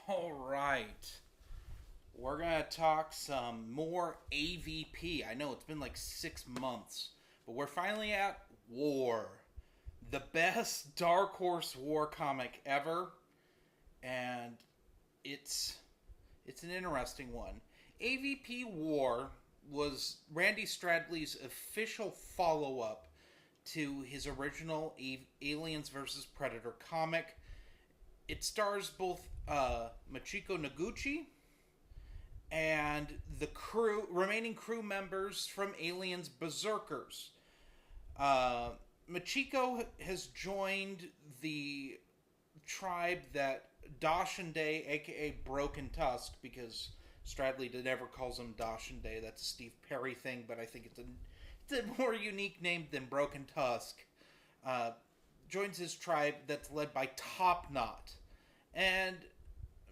All right. We're going to talk some more AVP. I know it's been like 6 months, but we're finally at War. The best Dark Horse War comic ever, and it's it's an interesting one. AVP War was Randy Stradley's official follow-up to his original Aliens vs. Predator comic. It stars both Machiko Noguchi and the remaining crew members from Aliens Berserkers. Machiko has joined the tribe that Dashende, aka Broken Tusk, because Stradley never calls him Dashende. That's a Steve Perry thing, but I think it's a more unique name than Broken Tusk. Uh, Joins his tribe that's led by Top Knot. And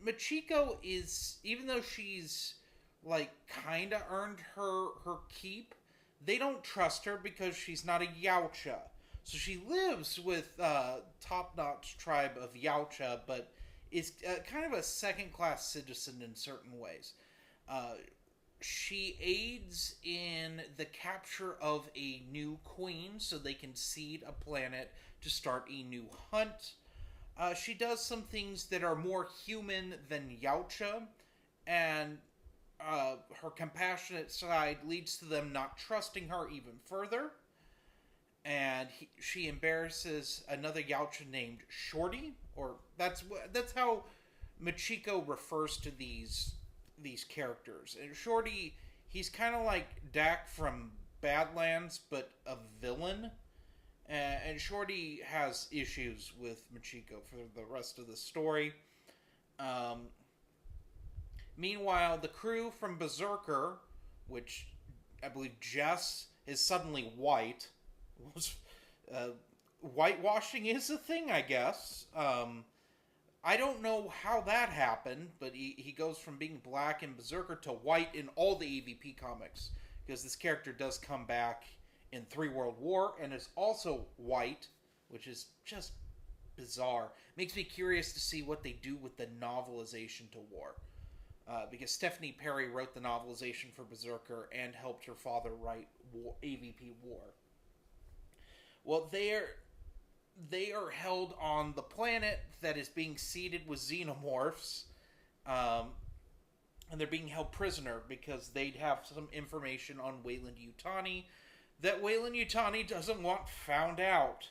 Machiko is, even though she's like kind of earned her keep, they don't trust her because she's not a Yautja. So she lives with Top Knot's tribe of Yautja, but is kind of a second class citizen in certain ways. Uh, she aids in the capture of a new queen so they can seed a planet to start a new hunt. She does some things that are more human than Yautja, and her compassionate side leads to them not trusting her even further. And she embarrasses another Yautja named Shorty, or that's how Machiko refers to these characters. And Shorty, he's kind of like Dak from Badlands, but a villain. And Shorty has issues with Machiko for the rest of the story. Um, Meanwhile, the crew from Berserker, which I believe Jess is suddenly white, was whitewashing is a thing, I guess. I don't know how that happened, but he goes from being black in Berserker to white in all the AVP comics, because this character does come back in 3 World War and is also white, which is just bizarre. Makes me curious to see what they do with the novelization to War. Because Stephanie Perry wrote the novelization for Berserker and helped her father write AVP War. Well, they are held on the planet that is being seeded with xenomorphs, um, and they're being held prisoner because they'd have some information on Weyland Yutani that Weyland Yutani doesn't want found out.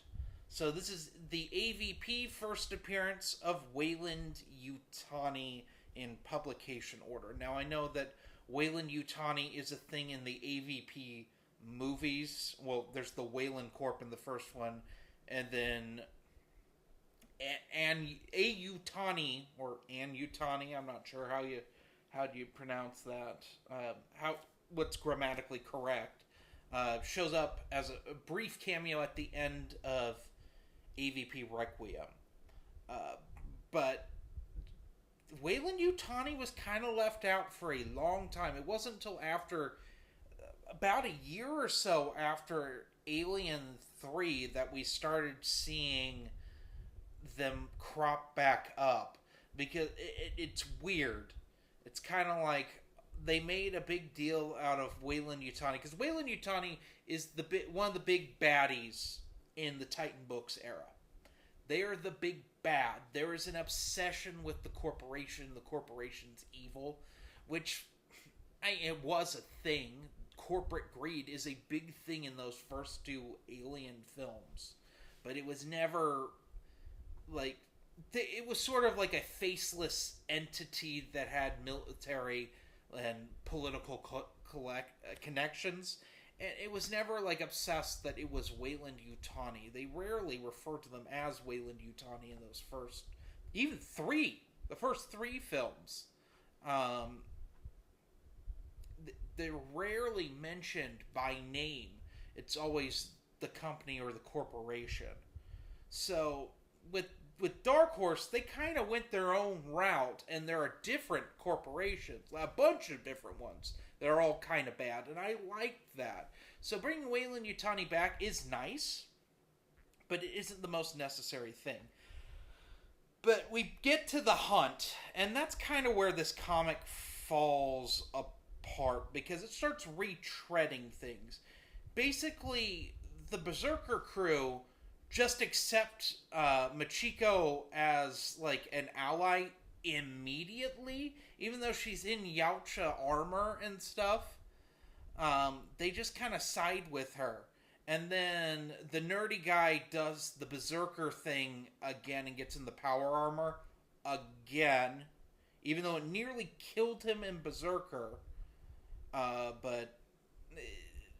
So this is the AVP first appearance of Weyland Yutani in publication order. Now I know that Weyland Yutani is a thing in the AVP movies. Well, there's the Weyland Corp in the first one, and then and Yutani or An Yutani. I'm not sure how do you pronounce that. How what's grammatically correct. Shows up as a brief cameo at the end of AVP Requiem. But Weyland Yutani was kind of left out for a long time. It wasn't until after about a year or so after Alien 3 that we started seeing them crop back up, because it's weird. It's kind of like they made a big deal out of Weyland Yutani, because Weyland Yutani is one of the big baddies in the Titan Books era. They are the big bad. There is an obsession with the corporation. The corporation's evil, which it was a thing. Corporate greed is a big thing in those first 2 Alien films, but it was never like it was sort of like a faceless entity that had military and political connections, and it was never like obsessed that it was Weyland Yutani. They rarely refer to them as Weyland Yutani in those first, even the first 3 films. Um, they're rarely mentioned by name. It's always the company or the corporation. So with Dark Horse, they kind of went their own route, and there are different corporations, a bunch of different ones that are all kind of bad, and I liked that. So bringing Weyland Yutani back is nice, but it isn't the most necessary thing. But we get to the hunt, and that's kind of where this comic falls apart because it starts retreading things. Basically, the Berserker crew just accept Machiko as like an ally immediately, even though she's in Yautja armor and stuff. They just kind of side with her. And then the nerdy guy does the Berserker thing again and gets in the power armor again, even though it nearly killed him in Berserker. But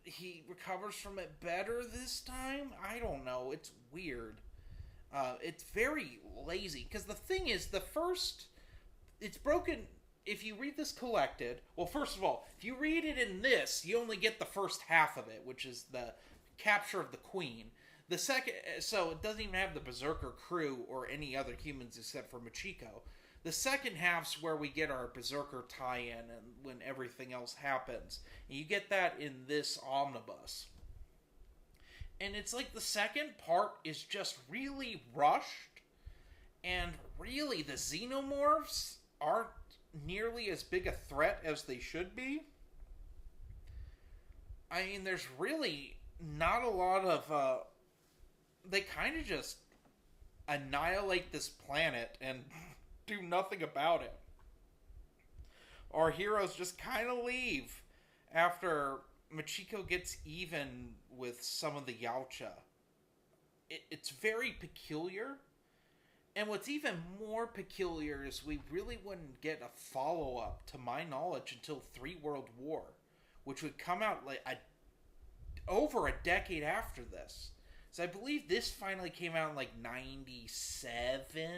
he recovers from it better this time? I don't know. It's weird. It's very lazy. Because the thing is, it's broken. If you read this collected, well, first of all, if you read it in this, you only get the first half of it, which is the capture of the queen. The second, so it doesn't even have the Berserker crew or any other humans except for Machiko. The second half's where we get our Berserker tie-in and when everything else happens. And you get that in this omnibus. And it's like the second part is just really rushed. And really, the Xenomorphs aren't nearly as big a threat as they should be. I mean, there's really not a lot of... they kind of just annihilate this planet and do nothing about it. Our heroes just kind of leave after Machiko gets even with some of the Yautja. It's very peculiar. And what's even more peculiar is we really wouldn't get a follow-up, to my knowledge, until 3 World War, which would come out like over a decade after this. So I believe this finally came out in like 97.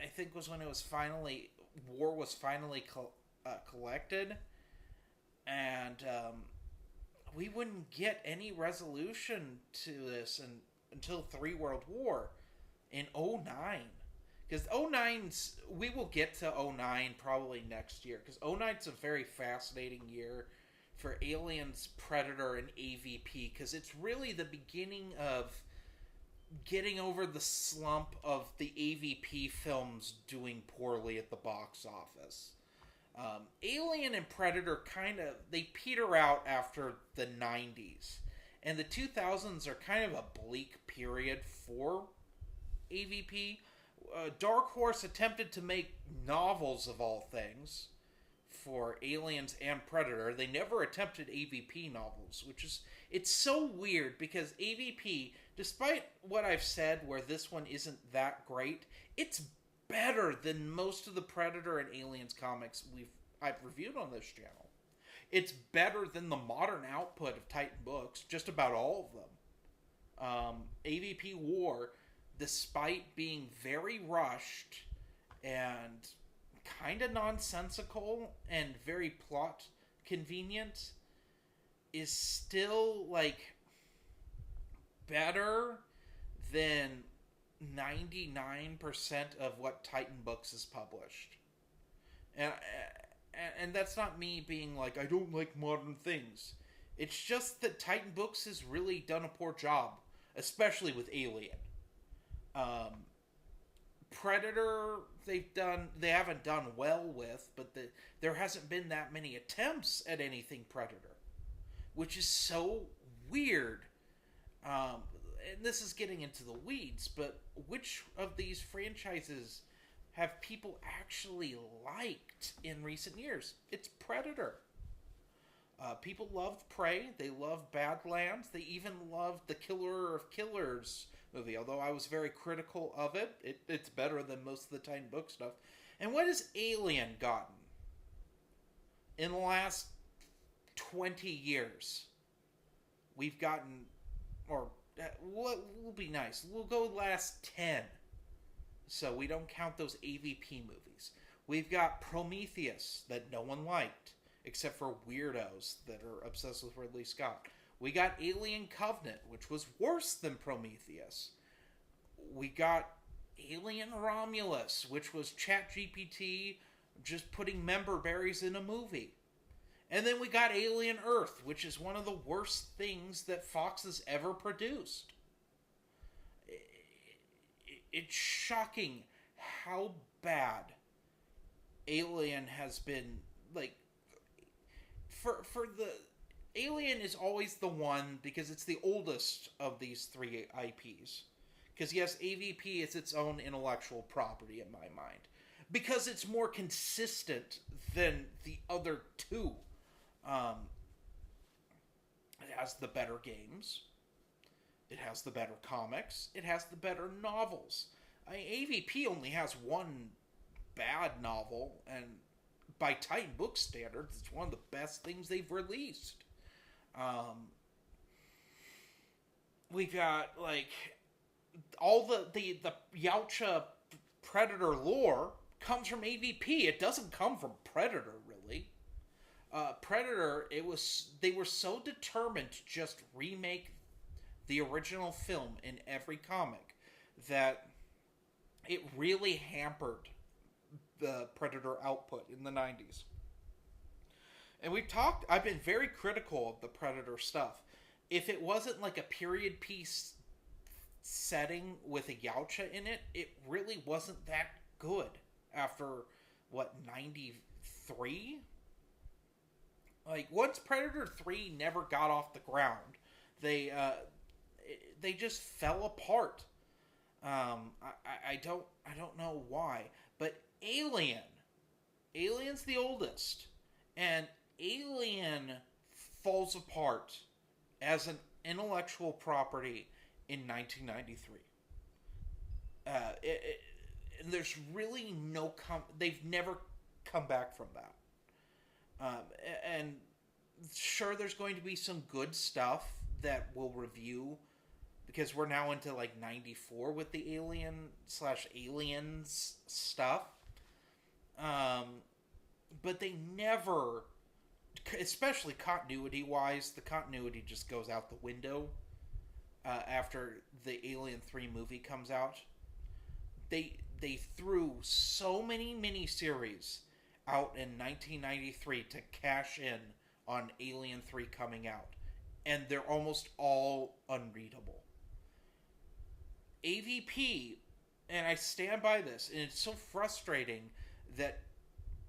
I think was when it was finally, war was finally collected. And we wouldn't get any resolution to this until 3 World War in 09. Because 09's, we will get to 09 probably next year. Because 09's a very fascinating year for Aliens, Predator, and AVP. Because it's really the beginning of getting over the slump of the AVP films doing poorly at the box office. Alien and Predator they peter out after the 90s. And the 2000s are kind of a bleak period for AVP. Dark Horse attempted to make novels of all things for Aliens and Predator. They never attempted AVP novels, it's so weird because AVP, despite what I've said where this one isn't that great, it's better than most of the Predator and Aliens comics I've reviewed on this channel. It's better than the modern output of Titan Books, just about all of them. AVP War, despite being very rushed and kind of nonsensical and very plot convenient, is still, like, better than 99% of what Titan Books has published. And that's not me being like, I don't like modern things. It's just that Titan Books has really done a poor job, especially with Alien. Predator, they haven't done well with, but there hasn't been that many attempts at anything Predator, which is so weird. And this is getting into the weeds, but which of these franchises have people actually liked in recent years? It's Predator. People loved Prey. They loved Badlands. They even loved the Killer of Killers movie, although I was very critical of it. It's better than most of the Titan Book stuff. And what has Alien gotten in the last 20 years? We've gotten, or we'll be nice, we'll go last 10. So we don't count those AVP movies. We've got Prometheus, that no one liked, except for weirdos that are obsessed with Ridley Scott. We got Alien Covenant, which was worse than Prometheus. We got Alien Romulus, which was ChatGPT just putting member berries in a movie. And then we got Alien Earth, which is one of the worst things that Fox has ever produced. it's shocking how bad Alien has been. Like, for the Alien is always the one because it's the oldest of these three IPs. Because yes, AVP is its own intellectual property in my mind. Because it's more consistent than the other two. It has the better games. It has the better comics. It has the better novels. AVP only has one bad novel, and by Titan Book standards, it's one of the best things they've released. We've got, like, all the Yautja Predator lore comes from AVP. It doesn't come from Predator, really. Predator, they were so determined to just remake the original film in every comic that it really hampered the Predator output in the 90s. And I've been very critical of the Predator stuff. If it wasn't like a period piece setting with a Yautja in it, it really wasn't that good after, 93? Like, once Predator 3 never got off the ground, they just fell apart. I don't know why, but Alien's the oldest, and Alien falls apart as an intellectual property in 1993. And there's really they've never come back from that. And sure, there's going to be some good stuff that we'll review, because we're now into 94 with the Aliens stuff. But they never, especially continuity-wise, the continuity just goes out the window after the Alien 3 movie comes out. They threw so many miniseries out in 1993 to cash in on Alien 3 coming out, and they're almost all unreadable. AVP, and I stand by this, and it's so frustrating that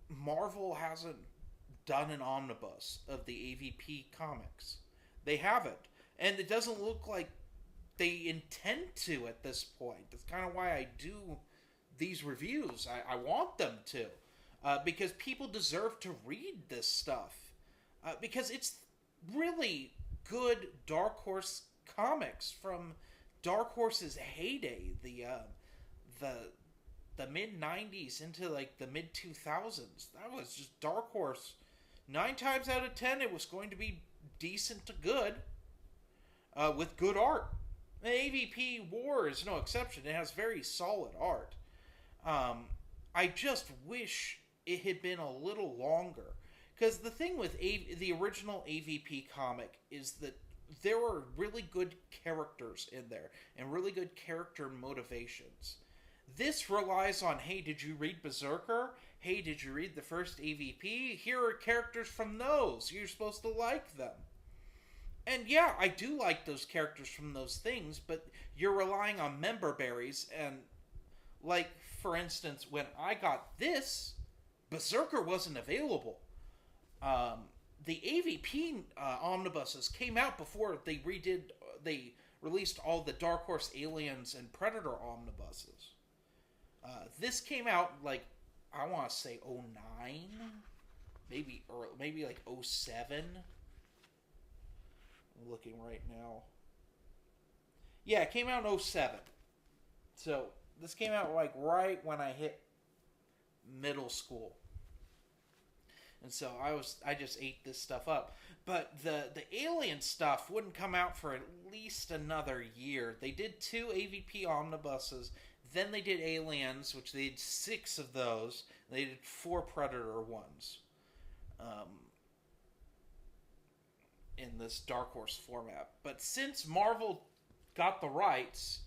Marvel hasn't done an omnibus of the AVP comics. They haven't, and it doesn't look like they intend to at this point. That's kind of why I do these reviews. I want them to. Because people deserve to read this stuff. Because it's really good Dark Horse comics from Dark Horse's heyday. The mid-90s into the mid-2000s. That was just Dark Horse. 9 times out of 10 it was going to be decent to good. With good art. The AVP War is no exception. It has very solid art. I just wish it had been a little longer. Because the thing with the original AVP comic is that there were really good characters in there. And really good character motivations. This relies on, hey, did you read Berserker? Hey, did you read the first AVP? Here are characters from those. You're supposed to like them. And yeah, I do like those characters from those things, but you're relying on member berries, and for instance, when I got this, Berserker wasn't available. The AVP omnibuses came out before they released all the Dark Horse Aliens and Predator omnibuses. This came out I want to say 09, maybe 07. I'm looking right now. Yeah, it came out in 07. So this came out right when I hit middle school. And so I just ate this stuff up. But the Alien stuff wouldn't come out for at least another year. They did 2 AVP omnibuses. Then they did Aliens, which they did 6 of those. They did 4 Predator ones. In this Dark Horse format. But since Marvel got the rights,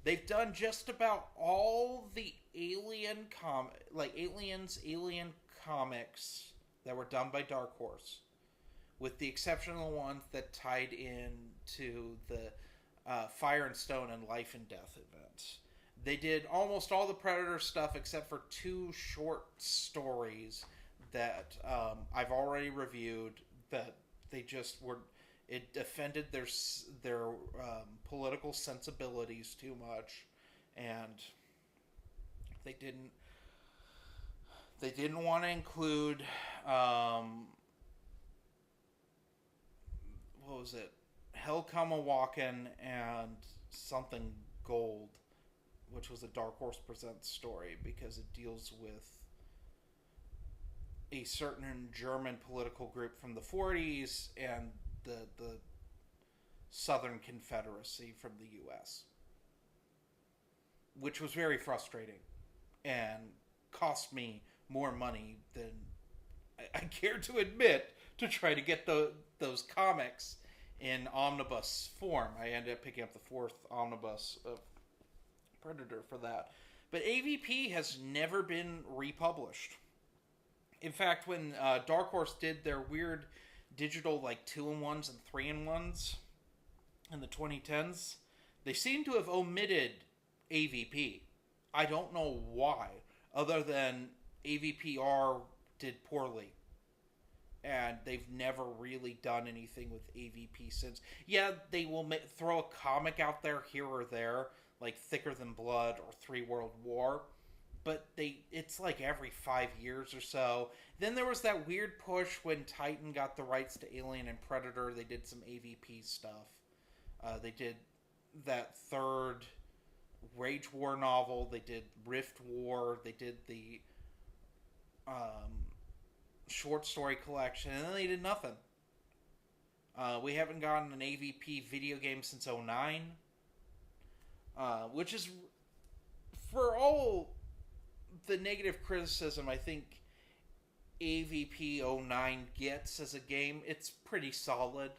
they've done just about all the Alien comics that were done by Dark Horse, with the exception of the ones that tied in to the Fire and Stone and Life and Death events. They did almost all the Predator stuff except for 2 short stories that I've already reviewed. That they just were. It offended their political sensibilities too much, and they didn't want to include what was it? Hell Come a Walkin' and something Gold, which was a Dark Horse Presents story because it deals with a certain German political group from the 40s and the Southern Confederacy from the U.S., which was very frustrating and cost me more money than I care to admit to try to get those comics in omnibus form. I ended up picking up the 4th omnibus of Predator for that. But AVP has never been republished. In fact, when Dark Horse did their weird digital like 2-in-1s and 3-in-1s in the 2010s, they seem to have omitted AVP. I don't know why, other than AVPR did poorly. And they've never really done anything with AVP since. Yeah, they will throw a comic out there here or there, like Thicker Than Blood or 3 World War, but it's like every 5 years or so. Then there was that weird push when Titan got the rights to Alien and Predator. They did some AVP stuff. They did that 3rd Rage War novel. They did Rift War. They did the short story collection, and then they did nothing. We haven't gotten an AVP video game since 2009, which is, for all the negative criticism I think AVP 2009 gets as a game, it's pretty solid.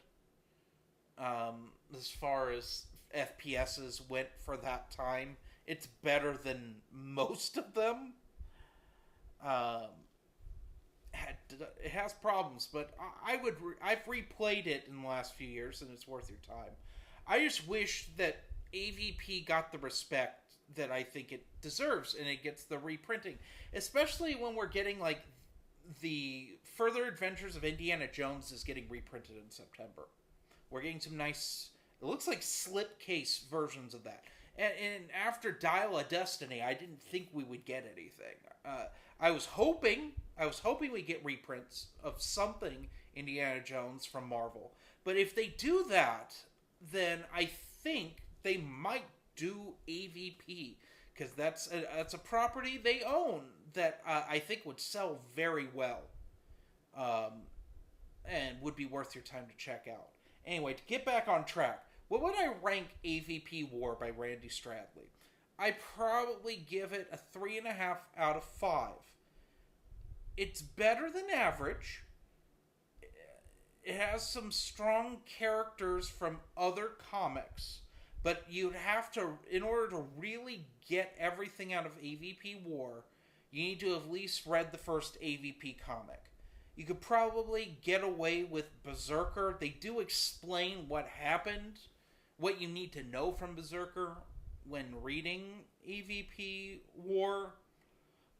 As far as FPSs went for that time, it's better than most of them. It has problems, but I've replayed it in the last few years, and it's worth your time. I just wish that AVP got the respect that I think it deserves, and it gets the reprinting, especially when we're getting like the Further Adventures of Indiana Jones is getting reprinted in September. We're getting some nice, it looks like slipcase versions of that. And after Dial of Destiny, I didn't think we would get anything. I was hoping we get reprints of something Indiana Jones from Marvel. But if they do that, then I think they might do AVP, because that's a property they own that I think would sell very well, and would be worth your time to check out. Anyway, to get back on track, what would I rank AVP War by Randy Stradley? I probably give it a 3.5 out of 5. It's better than average. It has some strong characters from other comics, but you'd have to, in order to really get everything out of AVP War, you need to have at least read the first AVP comic. You could probably get away with Berserker. They do explain what happened, what you need to know from Berserker when reading AVP War,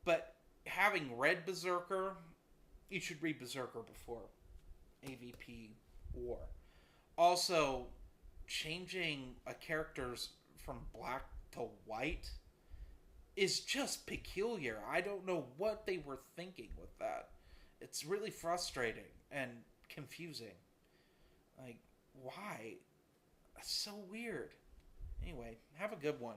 but having read Berserker, you should read Berserker before AVP War. Also, changing a character's from black to white is just peculiar. I don't know what they were thinking with that. It's really frustrating and confusing. Like, why? That's so weird. Anyway, have a good one.